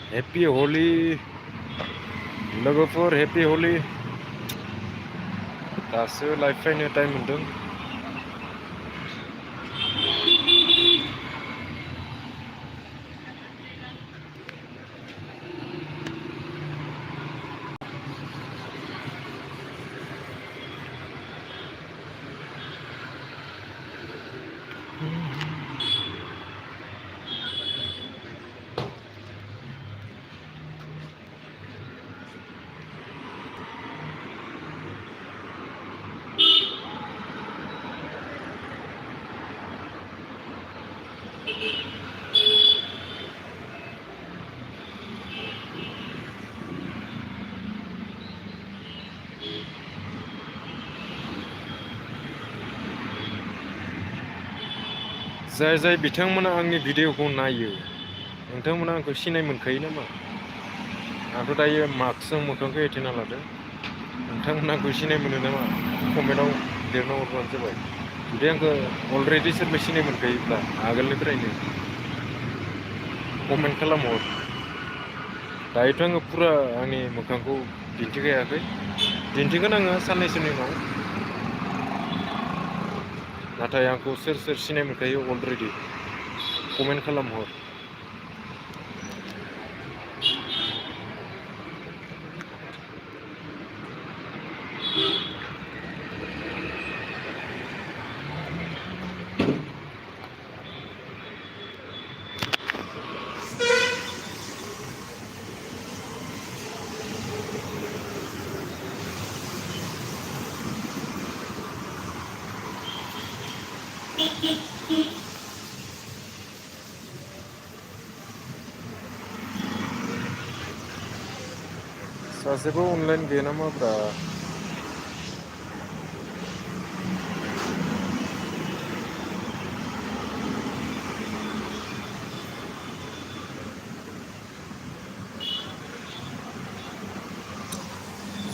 Happy हलि लोगोफोर happy हलि दासो लाइभ फैनो टाइम मोनदों। जाय बिथांमोना आंनि भिडिअखौ नायो नोंथांमोना आंखौ सिनाय मोनखायो नामा? आंथ' दायो मास्कजों मोखांखौ एथेना लादों। नोंथांमोना आंखौ सिनाय मोनो नामा? कमेन्टआव लिरना हरबानो जाबाय। जुदि आंखौ अलरेडि सोरबा सिनाय मोनखायोब्ला आगोलनिफ्रायनो कमेन्ट खालामहर। दायोथ' आङो फुरा आंनि मोखांखौ दिन्थिखायाखै। दिन्थिगोन आङो साननैसोनि उनाव। नाथाय आंखौ सोर सिनाय मोनखायो अलरेडि कमेन्ट खालामहर। सासेबो अनलाइन गैया नामाब्रा?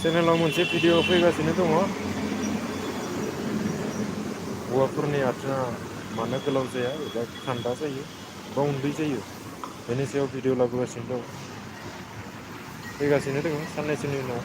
चेनेलाव मोनसे भिडिअ फैगासिनो दङ। हौवाफोरनि आथिङा मानो गोलाव जाया एबा खान्दा जायो एबा उन्दै जायो बेनि सायाव भिडिअ लाबोगासिनो दं। फैगासिनो दङ साननैसोनि उनाव।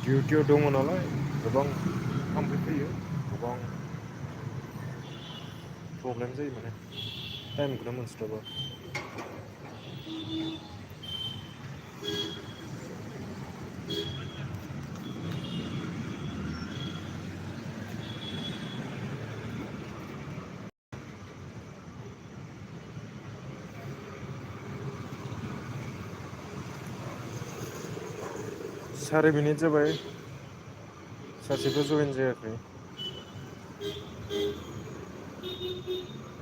डिउटियाव दङ नालाय गोबां थाम्फै फैयो, गोबां प्रब्लेम जायो माने टाइमखौनो मोनस्लाबा। सारि मिनिट जाबाय सासेबो जयेन जायाखै।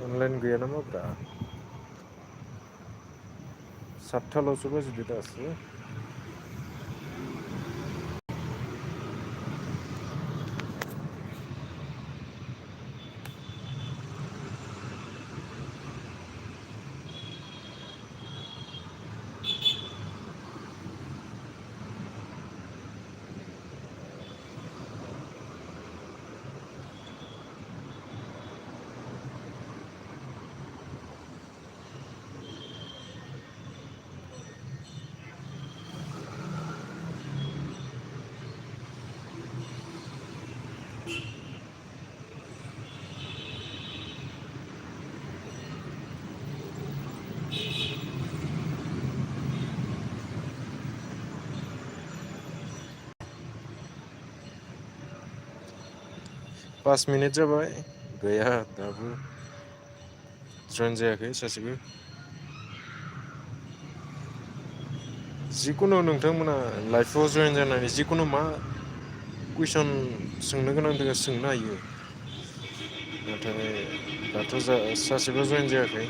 अनलाइन गैया नामाब्रा? 7थाल'सो बाजिदो दासो। पास मिनिट जाबाय गैया दाबो जयेन जायाखै सासेबो। जिखुनु नोंथांमोना लाइफआव जयेन जानानै जिखुनु मा कुइसन सोंनो गोनां दङ सोंनो हायो। नाथाय दाथ' सासेबो जयेन जायाखै।